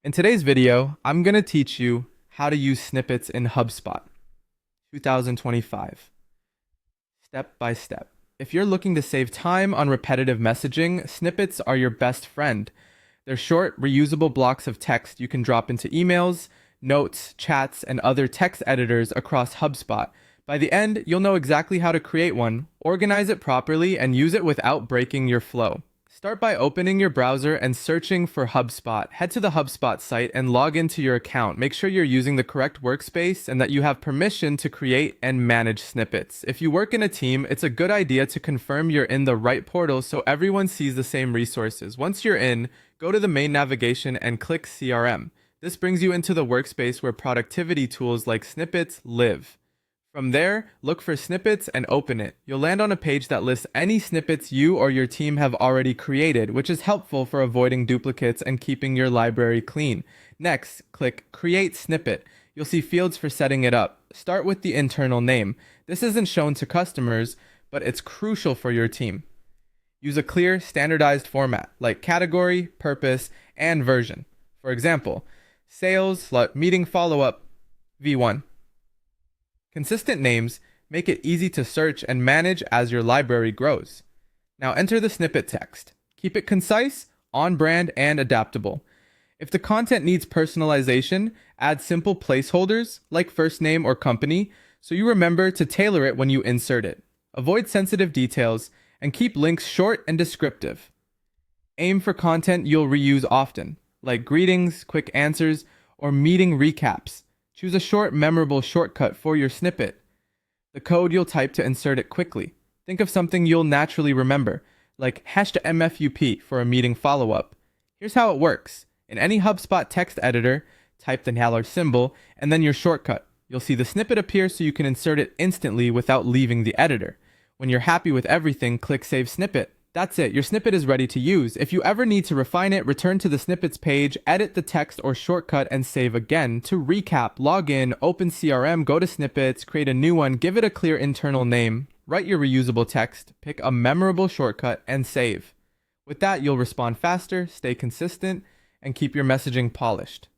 In today's video, I'm going to teach you how to use snippets in HubSpot 2025, step by step. If you're looking to save time on repetitive messaging, snippets are your best friend. They're short, reusable blocks of text you can drop into emails, notes, chats, and other text editors across HubSpot. By the end, you'll know exactly how to create one, organize it properly, and use it without breaking your flow. Start by opening your browser and searching for HubSpot. Head to the HubSpot site and log into your account. Make sure you're using the correct workspace and that you have permission to create and manage snippets. If you work in a team, it's a good idea to confirm you're in the right portal so everyone sees the same resources. Once you're in, go to the main navigation and click CRM. This brings you into the workspace where productivity tools like snippets live. From there, look for snippets and open it. You'll land on a page that lists any snippets you or your team have already created, which is helpful for avoiding duplicates and keeping your library clean. Next, click Create Snippet. You'll see fields for setting it up. Start with the internal name. This isn't shown to customers, but it's crucial for your team. Use a clear, standardized format like category, purpose, and version. For example, sales, meeting follow-up, V1. Consistent names make it easy to search and manage as your library grows. Now enter the snippet text. Keep it concise, on brand, and adaptable. If the content needs personalization, add simple placeholders like first name or company so you remember to tailor it when you insert it. Avoid sensitive details and keep links short and descriptive. Aim for content you'll reuse often, like greetings, quick answers, or meeting recaps. Choose a short, memorable shortcut for your snippet. The code you'll type to insert it quickly. Think of something you'll naturally remember, like #MFUP for a meeting follow-up. Here's how it works. In any HubSpot text editor, type the $ symbol and then your shortcut. You'll see the snippet appear so you can insert it instantly without leaving the editor. When you're happy with everything, click Save Snippet. That's it, your snippet is ready to use. If you ever need to refine it, return to the snippets page, edit the text or shortcut, and save again. To recap, log in, open CRM, go to snippets, create a new one, give it a clear internal name, write your reusable text, pick a memorable shortcut, and save. With that, you'll respond faster, stay consistent, and keep your messaging polished.